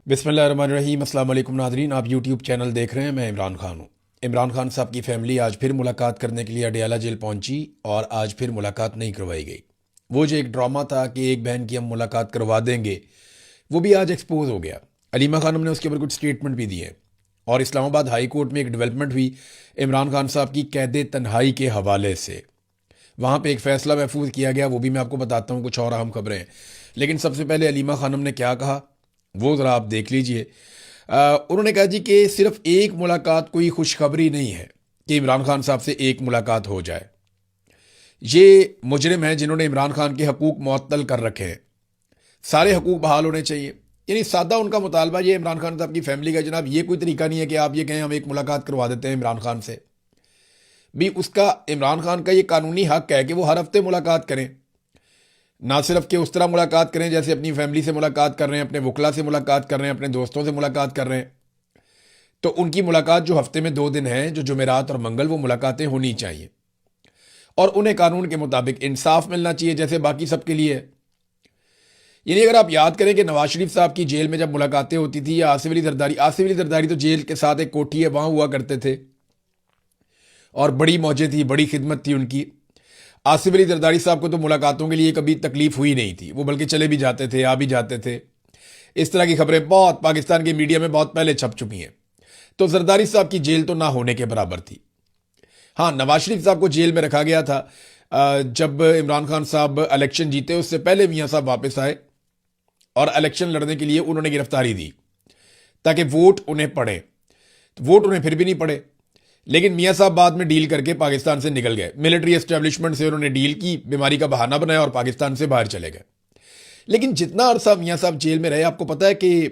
बिस्मिल्लाहिर्रहमानिर्रहीम। अस्सलाम वालेकुम नाज़रीन, आप यूट्यूब चैनल देख रहे हैं। मैं इमरान खान हूँ। इमरान खान साहब की फ़ैमिली आज फिर मुलाकात करने के लिए अडयाला जेल पहुंची और आज फिर मुलाकात नहीं करवाई गई। वो जो एक ड्रामा था कि एक बहन की हम मुलाकात करवा देंगे, वो भी आज एक्सपोज हो गया। अलीमा खानम ने उसके ऊपर कुछ स्टेटमेंट भी दिए और इस्लामाबाद हाई कोर्ट में एक डेवलपमेंट हुई इमरान खान साहब की कैद तन्हाई के हवाले से। वहाँ पे एक फ़ैसला महफूज किया गया, वो भी मैं आपको बताता हूँ। कुछ और अहम खबरें, लेकिन सबसे पहले अलीमा खानम ने क्या कहा वो ज़रा आप देख लीजिए। उन्होंने कहा जी कि सिर्फ एक मुलाकात कोई खुशखबरी नहीं है कि इमरान खान साहब से एक मुलाकात हो जाए। ये मुजरिम हैं जिन्होंने इमरान खान के हकूक़ मुअत्तल कर रखे हैं। सारे हकूक़ बहाल होने चाहिए। यानी सादा उनका मुतालबा ये इमरान खान साहब की फैमिली का, जनाब ये कोई तरीका नहीं है कि आप ये कहें हम एक मुलाकात करवा देते हैं इमरान खान से। भी उसका, इमरान खान का ये कानूनी हक है कि वो हर हफ्ते मुलाकात करें। ना सिर्फ कि उस तरह मुलाकात करें जैसे अपनी फैमिली से मुलाकात कर रहे हैं, अपने वकला से मुलाकात कर रहे हैं, अपने दोस्तों से मुलाकात कर रहे हैं। तो उनकी मुलाकात जो हफ्ते में 2 दिन है, जो जुमेरात और मंगल, वो मुलाकातें होनी चाहिए और उन्हें कानून के मुताबिक इंसाफ मिलना चाहिए जैसे बाकी सबके लिए है। यानी अगर आप याद करें कि नवाज शरीफ साहब की जेल में जब मुलाकातें होती थी, या आसिफ अली जरदारी तो जेल के साथ एक कोठी है वहां हुआ करते थे और बड़ी मौजें थी, बड़ी खिदमत थी उनकी। आसिफ अली जरदारी साहब को तो मुलाकातों के लिए कभी तकलीफ हुई नहीं थी, वो बल्कि चले भी जाते थे, आ भी जाते थे। इस तरह की खबरें बहुत पाकिस्तान के मीडिया में बहुत पहले छप चुकी हैं। तो जरदारी साहब की जेल तो ना होने के बराबर थी। हाँ, नवाज शरीफ साहब को जेल में रखा गया था जब इमरान खान साहब इलेक्शन जीते, उससे पहले मियाँ साहब वापस आए और इलेक्शन लड़ने के लिए उन्होंने गिरफ्तारी दी ताकि वोट उन्हें पड़े। तो वोट उन्हें फिर भी नहीं पड़े, लेकिन मियाँ साहब बाद में डील करके पाकिस्तान से निकल गए। मिलिट्री एस्टेब्लिशमेंट से उन्होंने डील की, बीमारी का बहाना बनाया और पाकिस्तान से बाहर चले गए। लेकिन जितना अरसा मियाँ साहब जेल में रहे, आपको पता है कि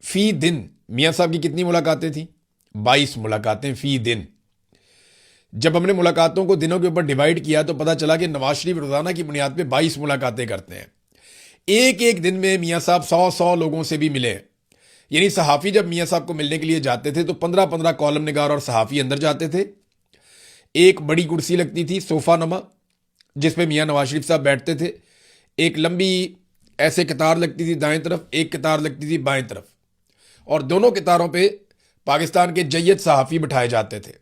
फी दिन मियाँ साहब की कितनी मुलाकातें थी? 22 मुलाकातें फी दिन। जब हमने मुलाकातों को दिनों के ऊपर डिवाइड किया तो पता चला कि नवाज शरीफ रोजाना की बुनियाद पर 22 मुलाकातें करते हैं। एक एक दिन में मियाँ साहब 100 लोगों से भी मिले। यानी सहाफ़ी जब मियाँ साहब को मिलने के लिए जाते थे तो 15-15 कॉलम निगार और सहाफ़ी अंदर जाते थे। एक बड़ी कुर्सी लगती थी सोफ़ा नमा, जिसपे मियाँ नवाज शरीफ साहब बैठते थे। एक लंबी ऐसे कतार लगती थी दाएं तरफ, एक कतार लगती थी बाएं तरफ, और दोनों कतारों पे पाकिस्तान के जय्यद सहाफ़ी बिठाए जाते थे।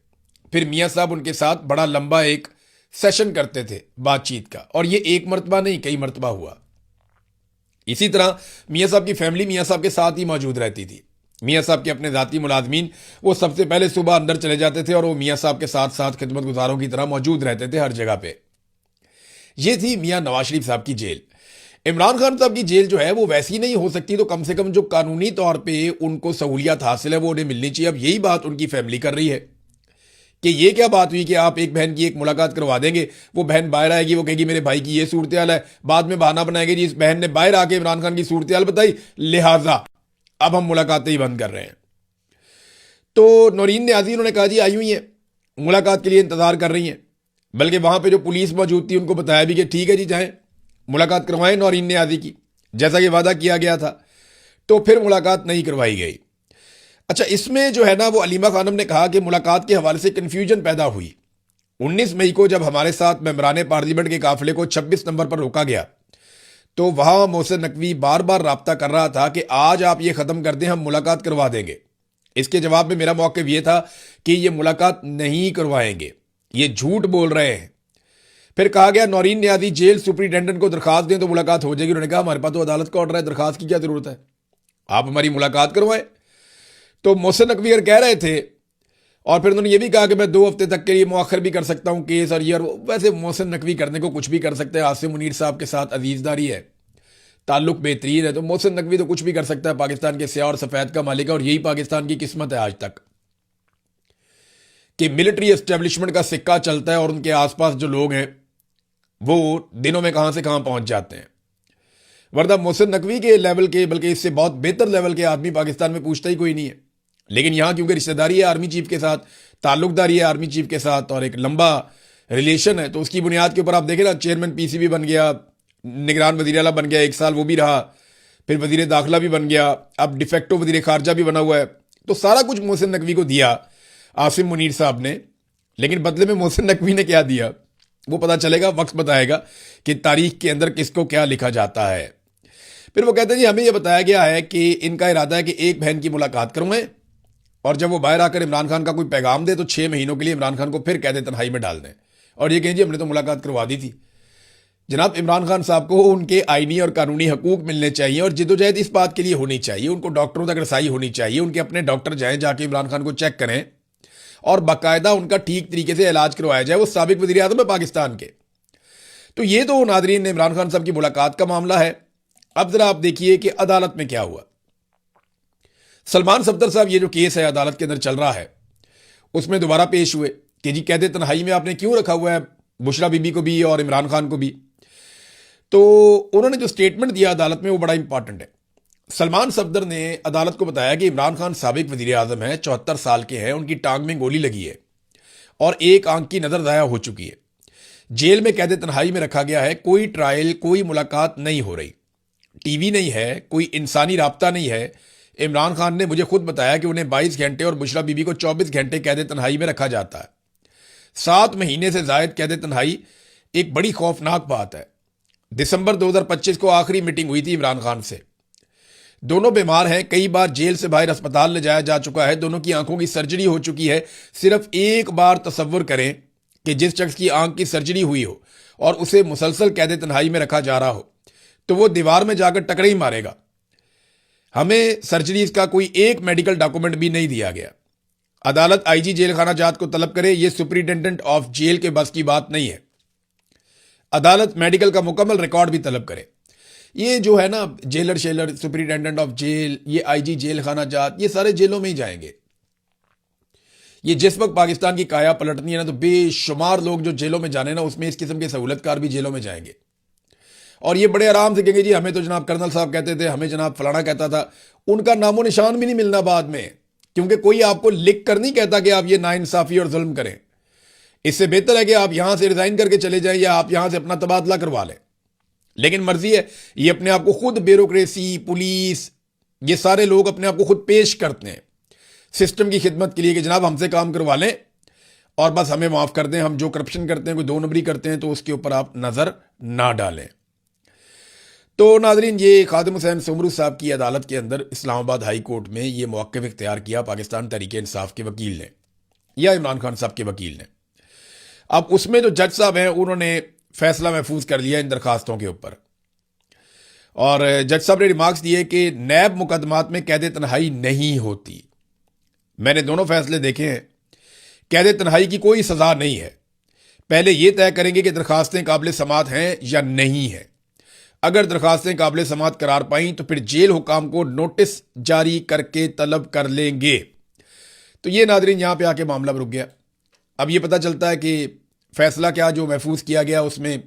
फिर मियाँ साहब उनके साथ बड़ा लंबा एक सेशन करते थे बातचीत का, और ये एक मरतबा नहीं, कई मरतबा हुआ। इसी तरह मियाँ साहब की फैमिली मियाँ साहब के साथ ही मौजूद रहती थी। मियाँ साहब के अपने ज़ाती मुलाजमीन वो सबसे पहले सुबह अंदर चले जाते थे और वो मियाँ साहब के साथ साथ खिदमत गुजारों की तरह मौजूद रहते थे हर जगह पे। ये थी मियाँ नवाज शरीफ साहब की जेल। इमरान खान साहब की जेल जो है वो वैसी नहीं हो सकती, तो कम से कम जो कानूनी तौर पर उनको सहूलियत हासिल है वो उन्हें मिलनी चाहिए। अब यही बात उनकी फैमिली कर रही है कि ये क्या बात हुई कि आप एक बहन की एक मुलाकात करवा देंगे, वो बहन बाहर आएगी, वो कहेगी मेरे भाई की ये सूरत हाल है, बाद में बहाना बनाएगी जी इस बहन ने बाहर आके इमरान खान की सूरत हाल बताई, लिहाजा अब हम मुलाकातें ही बंद कर रहे हैं। तो नौरीन न्याजी उन्होंने कहा जी आई हुई है, मुलाकात के लिए इंतजार कर रही हैं। बल्कि वहां पर जो पुलिस मौजूद थी उनको बताया भी कि ठीक है जी जाएं मुलाकात करवाएं नौरीन न्याजी की, जैसा कि वादा किया गया था। तो फिर मुलाकात नहीं करवाई गई। अच्छा, इसमें जो है ना वो अलीमा खानम ने कहा कि मुलाकात के हवाले से कन्फ्यूजन पैदा हुई। 19 मई को जब हमारे साथ मेंबरान पार्लियामेंट के काफिले को 26 नंबर पर रोका गया तो वहां मोहसिन नकवी बार बार राब्ता कर रहा था कि आज आप ये खत्म कर दें, हम मुलाकात करवा देंगे। इसके जवाब में मेरा मौक़िफ़ ये था कि ये मुलाकात नहीं करवाएंगे, ये झूठ बोल रहे हैं। फिर कहा गया नौरीन न्याजी जेल सुपरिटेंडेंट को दरखास्त दें तो मुलाकात हो जाएगी। उन्होंने कहा हमारे पास तो अदालत का ऑर्डर है, दरखास्त की क्या जरूरत है, आप हमारी मुलाकात करवाएं। तो मोहसिन नकवी कह रहे थे, और फिर उन्होंने ये भी कहा कि मैं 2 हफ्ते तक के लिए मुअख्खर भी कर सकता हूं केस और ये और वो। वैसे मोहसिन नकवी करने को कुछ भी कर सकते हैं, आसिम मुनीर साहब के साथ अजीजदारी है, ताल्लुक बेहतरीन है, तो मोहसिन नकवी तो कुछ भी कर सकता है। पाकिस्तान के स्याह और सफेद का मालिक है, और यही पाकिस्तान की किस्मत है आज तक कि मिलिट्री एस्टेब्लिशमेंट का सिक्का चलता है और उनके आसपास जो लोग हैं वो दिनों में कहां से कहां पहुंच जाते हैं। वरना मोहसिन नकवी के लेवल के, बल्कि इससे बहुत बेहतर लेवल के आदमी पाकिस्तान में पूछता ही कोई नहीं है। लेकिन यहां क्योंकि रिश्तेदारी है आर्मी चीफ के साथ, ताल्लुकदारी है आर्मी चीफ के साथ, और एक लंबा रिलेशन है, तो उसकी बुनियाद के ऊपर आप देखें ना, चेयरमैन पीसीबी बन गया, निगरान वजीर आला बन गया, 1 साल वो भी रहा, फिर वजीर दाखिला भी बन गया, अब डिफेक्टो वजीर खारजा भी बना हुआ है। तो सारा कुछ मोहसिन नकवी को दिया आसिम मुनीर साहब ने। लेकिन बदले में मोहसिन नकवी ने क्या दिया वो पता चलेगा, वक्त बताएगा कि तारीख के अंदर किसको क्या लिखा जाता है। फिर वो कहते हैं जी हमें यह बताया गया है कि इनका इरादा है कि एक बहन की मुलाकात करवाएं और जब वो बाहर आकर इमरान खान का कोई पैगाम दे तो 6 महीनों के लिए इमरान खान को फिर कैद तन्हाई में डाल दें और ये कहें जी हमने तो मुलाकात करवा दी थी। जनाब, इमरान खान साहब को उनके आईनी और कानूनी हकूक मिलने चाहिए और जिद्दोजहद इस बात के लिए होनी चाहिए, उनको डॉक्टरों तक रसाई होनी चाहिए, उनके अपने डॉक्टर जाएं, जाके इमरान खान को चेक करें और बाकायदा उनका ठीक तरीके से इलाज करवाया जाए। वो साबिक वज़ीर आज़म है पाकिस्तान के। तो ये तो नादरीन इमरान खान साहब की मुलाकात का मामला है। अब जरा आप देखिए कि अदालत में क्या हुआ। सलमान सफदर साहब ये जो केस है अदालत के अंदर चल रहा है उसमें दोबारा पेश हुए कि जी कैद तन्हाई में आपने क्यों रखा हुआ है बुशरा बीबी को भी और इमरान खान को भी। तो उन्होंने जो स्टेटमेंट दिया अदालत में वो बड़ा इंपॉर्टेंट है। सलमान सफदर ने अदालत को बताया कि इमरान खान साबिक वज़ीर आज़म है, 74 साल के हैं, उनकी टांग में गोली लगी है और एक आंख की नज़र ज़ाया हो चुकी है। जेल में कैद तन्हाई में रखा गया है, कोई ट्रायल कोई मुलाकात नहीं हो रही, टीवी नहीं है, कोई इंसानी राब्ता नहीं है। इमरान खान ने मुझे खुद बताया कि उन्हें 22 घंटे और बुशरा बीबी को 24 घंटे कैद तन्हाई में रखा जाता है। 7 महीने से जायद कैद तन्हाई एक बड़ी खौफनाक बात है। दिसंबर 2025 को आखिरी मीटिंग हुई थी इमरान खान से। दोनों बीमार हैं, कई बार जेल से बाहर अस्पताल ले जाया जा चुका है, दोनों की आंखों की सर्जरी हो चुकी है। सिर्फ एक बार तसव्वुर करें कि जिस शख्स की आंख की सर्जरी हुई हो और उसे मुसलसल कैद तन्हाई में रखा जा रहा हो तो वो दीवार में जाकर टकरे ही मारेगा। हमें सर्जरीज का कोई एक मेडिकल डॉक्यूमेंट भी नहीं दिया गया। अदालत आईजी जेल खाना जात को तलब करे, ये सुपरिटेंडेंट ऑफ जेल के बस की बात नहीं है। अदालत मेडिकल का मुकम्मल रिकॉर्ड भी तलब करे। ये जो है ना जेलर शेलर, सुपरिटेंडेंट ऑफ जेल, ये आईजी जेल खाना जात, ये सारे जेलों में ही जाएंगे। ये जिस वक्त पाकिस्तान की काया पलटनी है ना तो बेशुमार लोग जो जेलों में जाने ना उसमें इस किस्म के सहूलतकार भी जेलों में जाएंगे और ये बड़े आराम से कहेंगे जी हमें तो जनाब कर्नल साहब कहते थे, हमें जनाब फलाना कहता था। उनका नामो निशान भी नहीं मिलना बाद में, क्योंकि कोई आपको लिख कर नहीं कहता कि आप ये नाइंसाफी और जुल्म करें। इससे बेहतर है कि आप यहां से रिजाइन करके चले जाएं या आप यहां से अपना तबादला करवा लें। लेकिन मर्जी है, ये अपने आप को खुद ब्यूरोक्रेसी, पुलिस, ये सारे लोग अपने आप को खुद पेश करते हैं सिस्टम की खिदमत के लिए कि जनाब हमसे काम करवा लें और बस हमें माफ कर दें, हम जो करप्शन करते हैं, कोई 2 नंबरी करते हैं तो उसके ऊपर आप नजर ना डालें। तो नाजरीन, ये खादिम हुसैन सुमरू साहब की अदालत के अंदर इस्लामाबाद हाई कोर्ट में ये मौक़िफ़ इख्तियार किया पाकिस्तान तहरीक इंसाफ के वकील ने या इमरान खान साहब के वकील ने। अब उसमें जो जज साहब हैं उन्होंने फैसला महफूज कर लिया इन दरखास्तों के ऊपर और जज साहब ने रिमार्क्स दिए कि नैब मुकदमात में कैद तन्हाई नहीं होती। मैंने दोनों फैसले देखे हैं, कैद तन्हाई की कोई सज़ा नहीं है। पहले ये तय करेंगे कि दरखास्तें काबिल समात हैं या नहीं है। अगर दरखास्तें काबिल समात करार पाई तो फिर जेल हुकाम को नोटिस जारी करके तलब कर लेंगे। तो ये नादरीन यहाँ पे आके मामला रुक गया। अब ये पता चलता है कि फैसला क्या जो महफूज किया गया उसमें,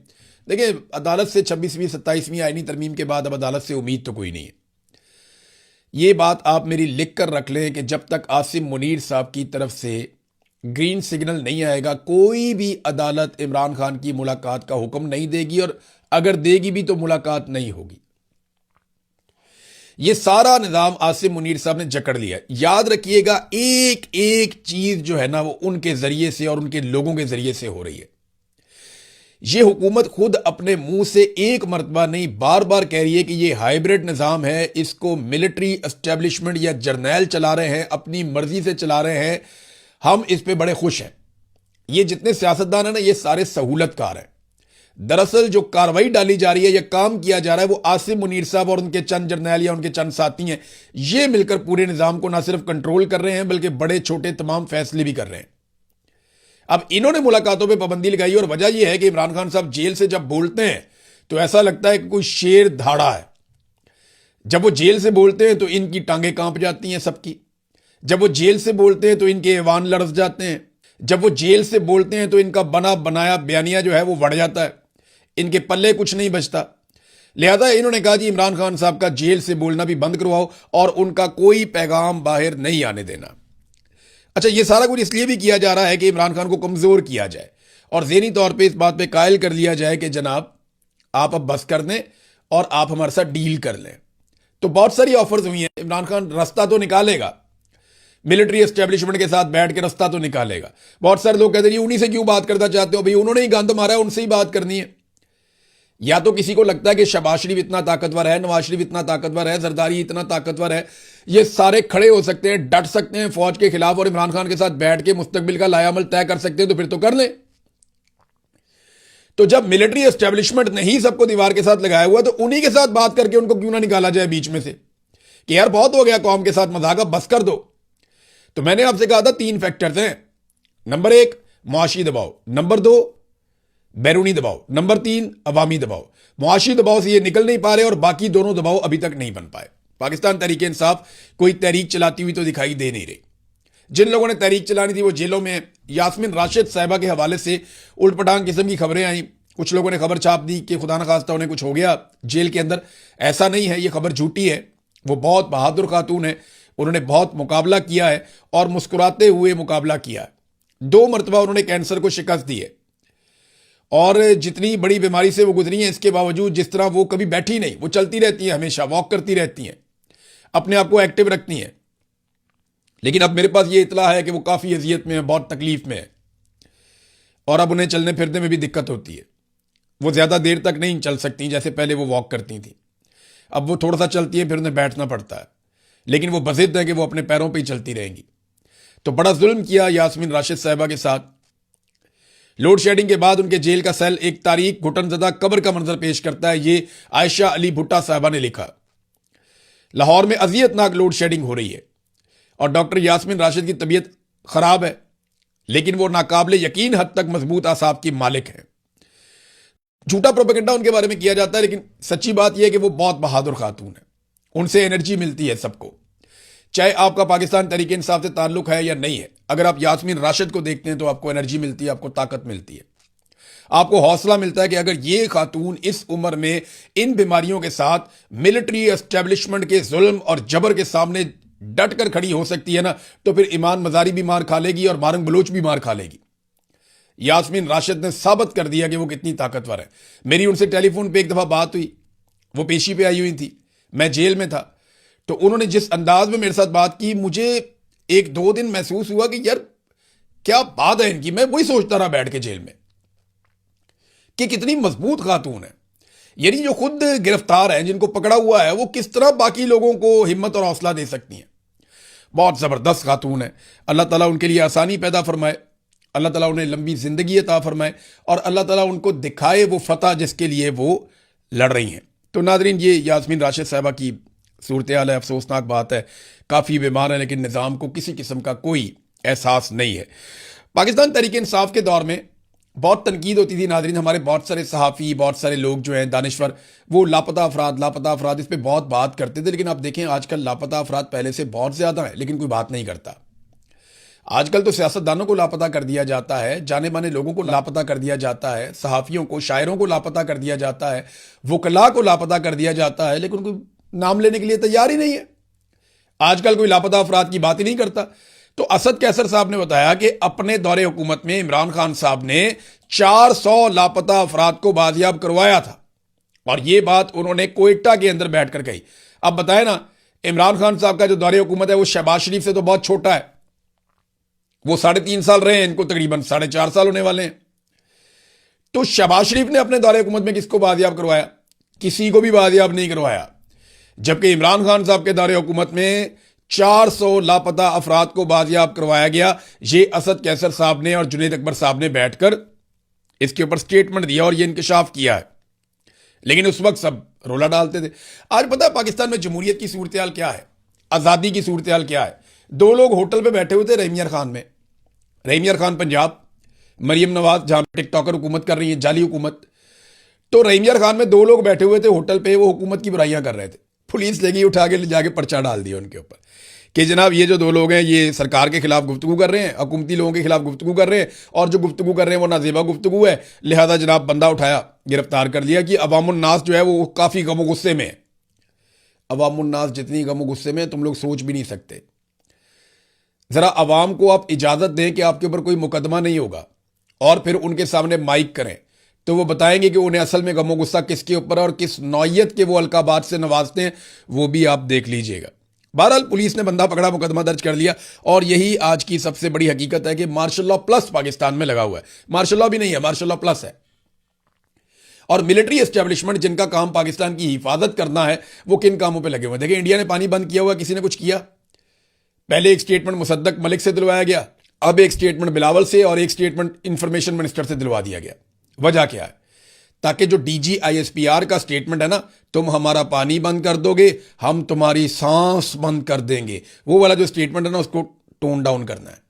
देखिए अदालत से 26वीं 27वीं आईनी तरमीम के बाद अब अदालत से उम्मीद तो कोई नहीं है। ये बात आप मेरी लिख कर रख लें कि जब तक आसिम मुनीर साहब की तरफ से ग्रीन सिग्नल नहीं आएगा कोई भी अदालत इमरान खान की मुलाकात का हुक्म नहीं देगी और अगर देगी भी तो मुलाकात नहीं होगी। ये सारा निजाम आसिम मुनीर साहब ने जकड़ लिया। याद रखिएगा, एक एक चीज जो है ना वो उनके जरिए से और उनके लोगों के जरिए से हो रही है। ये हुकूमत खुद अपने मुंह से एक मरतबा नहीं बार बार कह रही है कि ये हाइब्रिड निजाम है, इसको मिलिट्री एस्टेब्लिशमेंट या जर्नैल चला रहे हैं, अपनी मर्जी से चला रहे हैं, हम इस पे बड़े खुश हैं। ये जितने सियासतदान हैं ना ये सारे सहूलतकार हैं। दरअसल जो कार्रवाई डाली जा रही है या काम किया जा रहा है वो आसिम मुनीर साहब और उनके चंद जर्नैल या उनके चंद साथी हैं। ये मिलकर पूरे निजाम को ना सिर्फ कंट्रोल कर रहे हैं बल्कि बड़े छोटे तमाम फैसले भी कर रहे हैं। अब इन्होंने मुलाकातों पे पाबंदी लगाई और वजह यह है कि इमरान खान साहब जेल से जब बोलते हैं तो ऐसा लगता है कि कोई शेर धाड़ा है। जब वो जेल से बोलते हैं तो इनकी टांगें कांप जाती हैं सबकी। जब वो जेल से बोलते हैं तो इनके ऐवान लरस जाते हैं। जब वो जेल से बोलते हैं तो इनका बना बनाया बयानिया जो है वो बढ़ जाता है, इनके पल्ले कुछ नहीं बचता। लिहाजा इन्होंने कहा जी इमरान खान साहब का जेल से बोलना भी बंद करवाओ और उनका कोई पैगाम बाहर नहीं आने देना। अच्छा, ये सारा कुछ इसलिए भी किया जा रहा है कि इमरान खान को कमजोर किया जाए और ज़हनी तौर पे इस बात पे कायल कर लिया जाए कि जनाब आप अब बस कर दें और आप हमारे साथ डील कर लें। तो बहुत सारी ऑफर्स हुई हैं। इमरान खान रास्ता तो निकालेगा, मिलिट्री एस्टेब्लिशमेंट के साथ बैठ के रास्ता तो निकालेगा। बहुत सारे लोग कहते हैं उन्हीं से क्यों बात करना चाहते हो, भाई उन्होंने ही गंद मारा है, उनसे ही बात करनी है। या तो किसी को लगता है कि शहबाज शरीफ इतना ताकतवर है, नवाज शरीफ इतना ताकतवर है, जरदारी इतना ताकतवर है, ये सारे खड़े हो सकते हैं, डट सकते हैं फौज के खिलाफ और इमरान खान के साथ बैठ के मुस्तकबिल का लायामल तय कर सकते हैं, तो फिर तो कर लें। तो जब मिलिट्री एस्टेब्लिशमेंट ने ही सबको दीवार के साथ लगाया हुआ, तो उन्हीं के साथ बात करके उनको क्यों ना निकाला जाए बीच में से कि यार बहुत हो गया कौम के साथ मजाक, अब बस कर दो। तो मैंने आपसे कहा था 3 फैक्टर्स हैं। नंबर 1 मुआशी दबाव, नंबर 2 बैरूनी दबाव, नंबर 3 अवामी दबाव। मुआशी दबाव से ये निकल नहीं पा रहे और बाकी दोनों दबाव अभी तक नहीं बन पाए। पाकिस्तान तहरीक इंसाफ कोई तहरीक चलाती हुई तो दिखाई दे नहीं रही। जिन लोगों ने तहरीक चलानी थी वो जेलों में हैं। यास्मीन राशिद साहिबा के हवाले से उल्टपटांग किस्म की खबरें आई। कुछ लोगों ने खबर छाप दी कि खुदा न खास्ता उन्हें कुछ हो गया जेल के अंदर। ऐसा नहीं है, ये खबर झूठी है। वो बहुत बहादुर खातून है, उन्होंने बहुत मुकाबला किया है और मुस्कुराते हुए मुकाबला किया है। 2 मरतबा उन्होंने कैंसर को शिकस्त दी है और जितनी बड़ी बीमारी से वो गुजरी हैं, इसके बावजूद जिस तरह वो कभी बैठी नहीं, वो चलती रहती हैं, हमेशा वॉक करती रहती हैं, अपने आप को एक्टिव रखती हैं। लेकिन अब मेरे पास ये इतला है कि वो काफ़ी अजियत में है, बहुत तकलीफ में है और अब उन्हें चलने फिरने में भी दिक्कत होती है। वो ज़्यादा देर तक नहीं चल सकती जैसे पहले वो वॉक करती थी। अब वो थोड़ा सा चलती है, फिर उन्हें बैठना पड़ता है, लेकिन वो बज़िद है कि वो अपने पैरों पर ही चलती रहेंगी। तो बड़ा जुल्म किया यास्मीन राशिद साहिबा के साथ। लोड शेडिंग के बाद उनके जेल का सेल एक तारीख घुटनज़दा कब्र का मंजर पेश करता है। ये आयशा अली भुट्टा साहिबा ने लिखा। लाहौर में अजियतनाक लोड शेडिंग हो रही है और डॉक्टर यास्मीन राशिद की तबीयत खराब है, लेकिन वो नाकाबिले यकीन हद तक मजबूत आसाब की मालिक है। झूठा प्रोपेगेंडा उनके बारे में किया जाता है, लेकिन सच्ची बात यह है कि वो बहुत बहादुर खातून है। उनसे एनर्जी मिलती है सबको, चाहे आपका पाकिस्तान तहरीक इंसाफ से ताल्लुक है या नहीं है। अगर आप यास्मीन राशिद को देखते हैं तो आपको एनर्जी मिलती है, आपको ताकत मिलती है, आपको हौसला मिलता है कि अगर ये खातून इस उम्र में इन बीमारियों के साथ मिलिट्री एस्टेब्लिशमेंट के जुल्म और जबर के सामने डट कर खड़ी हो सकती है ना, तो फिर ईमान मजारी भी मार खा लेगी और मारंग बलोच भी मार खा लेगी। यास्मीन राशिद ने साबित कर दिया कि वो कितनी ताकतवर है। मेरी उनसे टेलीफोन पे एक दफा बात हुई, वो पेशी पे आई हुई थी, मैं जेल में था। तो उन्होंने जिस अंदाज में मेरे साथ बात की, मुझे 1-2 दिन महसूस हुआ कि यार क्या बात है इनकी। मैं वही सोचता रहा बैठ के जेल में कि कितनी मजबूत खातून है। यानी जो खुद गिरफ्तार हैं, जिनको पकड़ा हुआ है, वो किस तरह बाकी लोगों को हिम्मत और हौसला दे सकती हैं। बहुत ज़बरदस्त खातून है। अल्लाह ताला उनके लिए आसानी पैदा फरमाए, अल्लाह ताला उन्हें लंबी ज़िंदगी अता फरमाए और अल्लाह ताला उनको दिखाए वो फतह जिसके लिए वो लड़ रही हैं। तो नादरीन, ये यास्मीन राशिद साहिबा की सूरत हाल है। अफसोसनाक बात है, काफ़ी बीमार है, लेकिन निज़ाम को किसी किस्म का कोई एहसास नहीं है। पाकिस्तान तहरीक इंसाफ के दौर में बहुत तनकीद होती थी नादरीन। हमारे बहुत सारे सहाफ़ी, बहुत सारे लोग जो हैं दानिश्वर, वो लापता अफराद इस पर बहुत बात करते थे। लेकिन आप देखें आजकल लापता अफराद पहले से बहुत ज़्यादा है, लेकिन कोई बात नहीं करता। आजकल तो सियासतदानों को लापता कर दिया जाता है, जाने माने लोगों को लापता कर दिया जाता है, सहाफ़ियों को, शायरों को लापता कर दिया जाता है, वकला को लापता कर दिया जाता है, लेकिन कोई नाम लेने के लिए तैयार ही नहीं है। आजकल कोई लापता अफराद की बात ही नहीं करता। तो असद कैसर साहब ने बताया कि अपने दौरे हुकूमत में इमरान खान साहब ने 400 लापता अफराद को बाजियाब करवाया था और ये बात उन्होंने कोयटा के अंदर बैठकर कही। अब बताए ना, इमरान खान साहब का जो दौरे हुकूमत है वो शहबाज शरीफ से तो बहुत छोटा है। वो 3.5 साल रहे हैं, इनको तकरीबन 4.5 साल होने वाले हैं। तो शहबाज शरीफ ने अपने दौरे हुकूमत में किसको बाजियाब करवाया? किसी को भी बाजियाब नहीं करवाया। जबकि इमरान खान साहब के दौरे हुकूमत में 400 लापता अफराद को बाजियाब करवाया गया। ये असद कैसर साहब ने और जुनैद अकबर साहब ने बैठकर इसके ऊपर स्टेटमेंट दिया और ये इंकशाफ किया है। लेकिन उस वक्त सब रोला डालते थे। आज पता है पाकिस्तान में जमहूरियत की सूरत हाल क्या है, आज़ादी की सूरत हाल क्या है? 2 लोग होटल पे बैठे हुए थे रहीम खान में, रहीम खान पंजाब, मरियम नवाज जहां टिकटॉकर हुकूमत कर रही है, जाली हुकूमत। तो रहीम खान में 2 लोग बैठे हुए थे होटल पे, वो हुकूमत की बुराइयां कर रहे थे। पुलिस लेगी, उठा के ले जाके पर्चा डाल दिया उनके ऊपर कि जनाब ये जो 2 लोग हैं ये सरकार के खिलाफ गुफ्तगू कर रहे हैं, हुकूमती लोगों के खिलाफ गुफ्तगू कर रहे हैं और जो गुफ्तगू कर रहे हैं वो नाजेबा गुफ्तगू है, लिहाजा जनाब बंदा उठाया, गिरफ्तार कर लिया। कि अवामुन्नास जो है वो काफ़ी गमो गुस्से में है। अवामुन्नास जितनी गमो गुस्से में तुम लोग सोच भी नहीं सकते। ज़रा अवाम को आप इजाज़त दें कि आपके ऊपर कोई मुकदमा नहीं होगा और फिर उनके सामने माइक करें तो वो बताएंगे कि उन्हें असल में गमो गुस्सा किसके ऊपर है और किस नौइयत के वो अलकाबात से नवाजते हैं, वो भी आप देख लीजिएगा। बहरहाल पुलिस ने बंदा पकड़ा, मुकदमा दर्ज कर लिया और यही आज की सबसे बड़ी हकीकत है कि मार्शल लॉ प्लस पाकिस्तान में लगा हुआ है। मार्शल लॉ भी नहीं है, मार्शल लॉ प्लस है। और मिलिट्री एस्टेब्लिशमेंट जिनका काम पाकिस्तान की हिफाजत करना है वो किन कामों पे लगे हुए हैं। देखिए, इंडिया ने पानी बंद किया हुआ, किसी ने कुछ किया? पहले एक स्टेटमेंट मुसद्दक मलिक से दिलवाया गया, अब एक स्टेटमेंट बिलावल से और एक स्टेटमेंट इंफॉर्मेशन मिनिस्टर से दिलवा दिया गया। वजह क्या है? ताकि जो DGISPR का स्टेटमेंट है ना, तुम हमारा पानी बंद कर दोगे, हम तुम्हारी सांस बंद कर देंगे, वो वाला जो स्टेटमेंट है ना, उसको टोन डाउन करना है।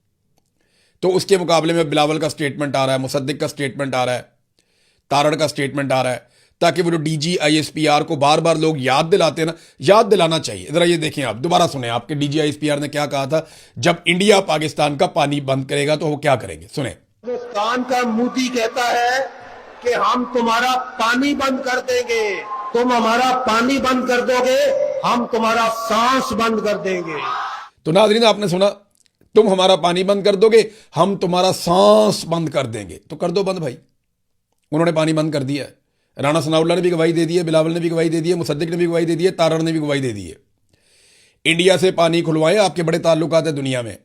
तो उसके मुकाबले में बिलावल का स्टेटमेंट आ रहा है, मुसद्दिक का स्टेटमेंट आ रहा है, तारड़ का स्टेटमेंट आ रहा है, ताकि वो जो DGISPR को बार बार लोग याद दिलाते हैं ना, याद दिलाना चाहिए। जरा ये देखें, आप दोबारा सुने, आपके DGISPR ने क्या कहा था, जब इंडिया पाकिस्तान का पानी बंद करेगा तो वो क्या करेंगे, सुने। हिंदुस्तान का मोदी कहता है कि हम तुम्हारा पानी बंद कर देंगे, तुम हमारा पानी बंद कर दोगे, हम तुम्हारा सांस बंद कर देंगे। तो नाज़रीन, आपने सुना, तुम हमारा पानी बंद कर दोगे, हम तुम्हारा सांस बंद कर देंगे। तो कर दो बंद भाई। उन्होंने पानी बंद कर दिया है। राणा सनाउल्लाह ने भी गवाही दे दी है, बिलावल ने भी गवाही दे दी है, मुसद्दिक ने भी गवाही दे दी है, तारड़ ने भी गवाही दे दी है। इंडिया से पानी खुलवाएं, आपके बड़े ताल्लुकात है दुनिया में।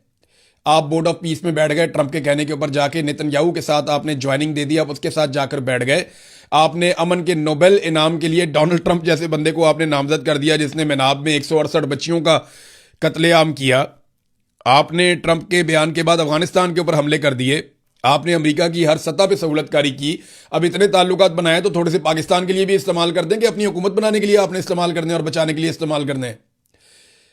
आप बोर्ड ऑफ पीस में बैठ गए, ट्रंप के कहने के ऊपर जाके नेतन्याहू के साथ आपने ज्वाइनिंग दे दी, आप उसके साथ जाकर बैठ गए। आपने अमन के नोबेल इनाम के लिए डोनाल्ड ट्रंप जैसे बंदे को आपने नामजद कर दिया, जिसने मेनाब में 168 बच्चियों का कत्लेआम किया। आपने ट्रंप के बयान के बाद अफगानिस्तान के ऊपर हमले कर दिए। आपने अमेरिका की हर सतह पे सहूलतकारी की। अब इतने ताल्लुकात बनाए तो थोड़े से पाकिस्तान के लिए भी इस्तेमाल कर दें कि अपनी हुकूमत बनाने के लिए आपने इस्तेमाल करने और बचाने के लिए इस्तेमाल करने हैं,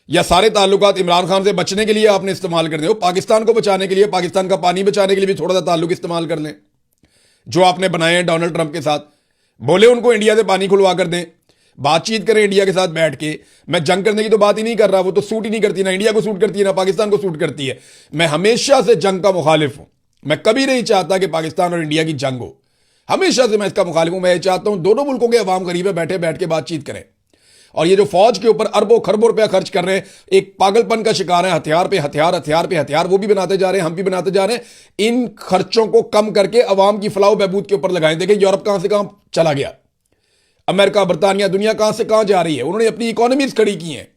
या सारे ताल्लुकात इमरान खान से बचने के लिए आपने इस्तेमाल करने हो, पाकिस्तान को बचाने के लिए, पाकिस्तान का पानी बचाने के लिए भी थोड़ा सा ताल्लुक इस्तेमाल कर लें। जो आपने बनाए हैं डोनाल्ड ट्रंप के साथ, बोले उनको इंडिया से पानी खुलवा कर दें, बातचीत करें इंडिया के साथ बैठ के। मैं जंग करने की तो बात ही नहीं कर रहा, वो तो सूट ही नहीं करती, ना इंडिया को सूट करती है ना पाकिस्तान को सूट करती है। मैं हमेशा से जंग का मुखालिफ हूं। मैं कभी नहीं चाहता कि पाकिस्तान और इंडिया की जंग हो, हमेशा से मैं इसका मुखालिफ हूं। मैं चाहता हूं दोनों मुल्कों के अवाम करीब बैठ के बातचीत करें। और ये जो फौज के ऊपर अरबों खरबों रुपया खर्च कर रहे हैं, एक पागलपन का शिकार है, हथियार पे हथियार, हथियार पे हथियार, वो भी बनाते जा रहे हैं, हम भी बनाते जा रहे हैं। इन खर्चों को कम करके अवाम की फलाह बहबूद के ऊपर लगाएं। देखें यूरोप कहां से कहां चला गया, अमेरिका, बरतानिया, दुनिया कहां से कहां जा रही है। उन्होंने अपनी इकोनॉमीज खड़ी की हैं।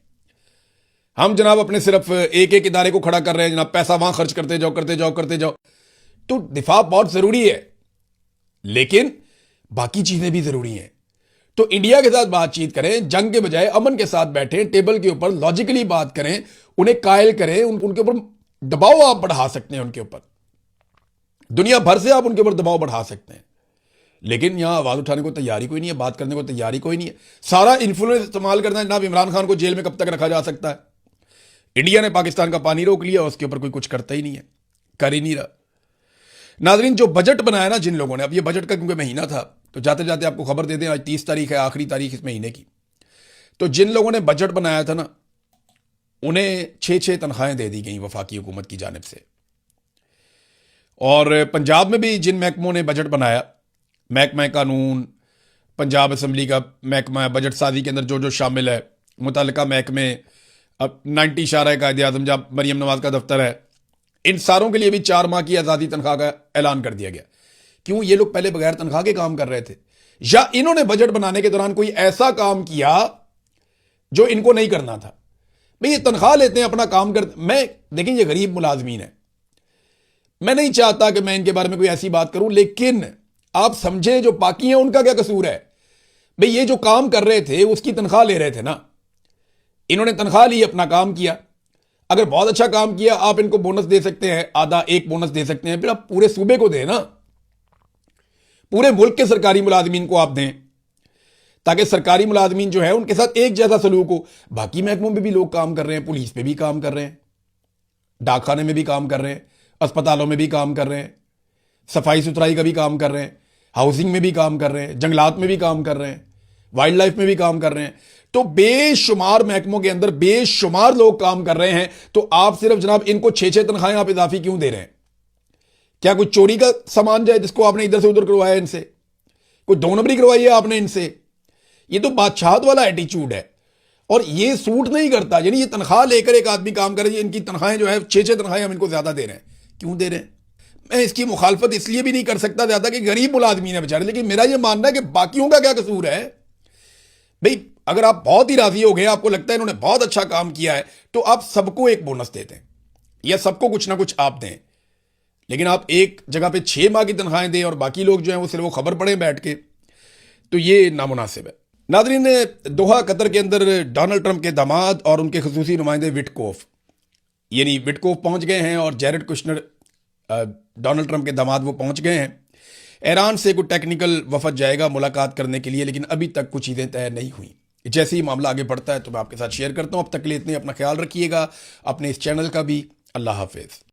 हम जनाब अपने सिर्फ एक एक इदारे को खड़ा कर रहे हैं जनाब, पैसा वहां खर्च करते जाओ करते जाओ करते जाओ। तो दिफा बहुत जरूरी है, लेकिन बाकी चीजें भी जरूरी हैं। तो इंडिया के साथ बातचीत करें, जंग के बजाय अमन के साथ बैठे, टेबल के ऊपर लॉजिकली बात करें, उन्हें कायल करें, उनके ऊपर दबाव आप बढ़ा सकते हैं, उनके ऊपर दुनिया भर से आप उनके ऊपर दबाव बढ़ा सकते हैं। लेकिन यहां आवाज उठाने को तैयारी कोई नहीं है, बात करने को तैयारी कोई नहीं है। सारा इन्फ्लुएंस इस्तेमाल करना है जनाब। इमरान खान को जेल में कब तक रखा जा सकता है? इंडिया ने पाकिस्तान का पानी रोक लिया, उसके ऊपर कोई कुछ करता ही नहीं है, कर ही नहीं रहा। नाजरीन, जो बजट बनाया ना जिन लोगों ने, अब ये बजट का क्योंकि महीना था तो जाते जाते आपको खबर दे दें, आज 30 तारीख है, आखिरी तारीख इस महीने की। तो जिन लोगों ने बजट बनाया था ना, उन्हें 6-6 तनख्वाहें दे दी गई वफाकी हुकूमत की जानिब से। और पंजाब में भी जिन महकमों ने बजट बनाया, महकमा कानून, पंजाब असम्बली का महकमा, बजट साजी के अंदर जो जो शामिल है, मुतल्लिका महकमे, अब 90 इशारा कायदे आज़म जब मरीम नवाज का दफ्तर है, इन सारों के लिए भी 4 माह की आज़ादी तनख्वाह का ऐलान कर दिया गया। क्यों? ये लोग पहले बगैर तनख्वाह के काम कर रहे थे, या इन्होंने बजट बनाने के दौरान कोई ऐसा काम किया जो इनको नहीं करना था? भाई ये तनख्वाह लेते हैं, अपना काम करते। मैं देखें, ये गरीब मुलाजमीन है, मैं नहीं चाहता कि मैं इनके बारे में कोई ऐसी बात करूं, लेकिन आप समझे जो बाकी हैं उनका क्या कसूर है? भाई ये जो काम कर रहे थे उसकी तनख्वाह ले रहे थे ना, इन्होंने तनख्वाह ली, अपना काम किया। अगर बहुत अच्छा काम किया, आप इनको बोनस दे सकते हैं, आधा एक बोनस दे सकते हैं, फिर आप पूरे सूबे को दें ना, पूरे मुल्क के सरकारी मुलाजमीन को आप दें, ताकि सरकारी मुलाजमीन जो है उनके साथ एक जैसा सलूक हो। बाकी महकमों में भी लोग काम कर रहे हैं, पुलिस में भी काम कर रहे हैं, डाकखाने में भी काम कर रहे हैं, अस्पतालों में भी काम कर रहे हैं, सफाई सुथराई का भी काम कर रहे हैं, हाउसिंग में भी काम कर रहे हैं, जंगलात में भी काम कर रहे हैं, वाइल्ड लाइफ में भी काम कर रहे हैं। तो बेशुमार महकमों के अंदर बेशुमार लोग काम कर रहे हैं। तो आप सिर्फ जनाब इनको 6-6 तनख्वाहें आप इजाफी क्यों दे रहे हैं? क्या कोई चोरी का सामान जाए जिसको आपने इधर से उधर करवाया इनसे? कोई 2 नंबरी करवाई है आपने इनसे? ये तो बादशाहत वाला एटीट्यूड है और ये सूट नहीं करता। यानी ये तनख्वाह लेकर एक आदमी काम करे, इनकी तनख्वाहें जो है 6-6 तनख्वाहें हम इनको ज्यादा दे रहे हैं। क्यों दे रहे हैं? मैं इसकी मुखालफत इसलिए भी नहीं कर सकता ज्यादा कि गरीब मुलाजमीन है बेचारे, लेकिन मेरा यह मानना है कि बाकियों का क्या कसूर है? भाई अगर आप बहुत ही राजी हो गए, आपको लगता है इन्होंने बहुत अच्छा काम किया है, तो आप सबको एक बोनस देते हैं या सबको कुछ ना कुछ आप दें। लेकिन आप एक जगह पे 6 माह की तनख्वाहें दें और बाकी लोग जो हैं वो सिर्फ वो खबर पढ़ें बैठ के। तो ये नामुनासिब है। नादरीन, दोहा कतर के अंदर डोनाल्ड ट्रंप के दामाद और उनके खसूसी नुमाइंदे विटकोफ यानी विटकोफ पहुंच गए हैं और जैरेड कुशनर डोनाल्ड ट्रंप के दामाद वो पहुंच गए हैं। ईरान से कोई टेक्निकल वफद जाएगा मुलाकात करने के लिए, लेकिन अभी तक कुछ चीज़ें तय नहीं हुई। जैसे ही मामला आगे बढ़ता है तो मैं आपके साथ शेयर करता हूं। अब तक के लिए इतने, अपना ख्याल रखिएगा, अपने इस चैनल का भी। अल्लाह हाफिज़।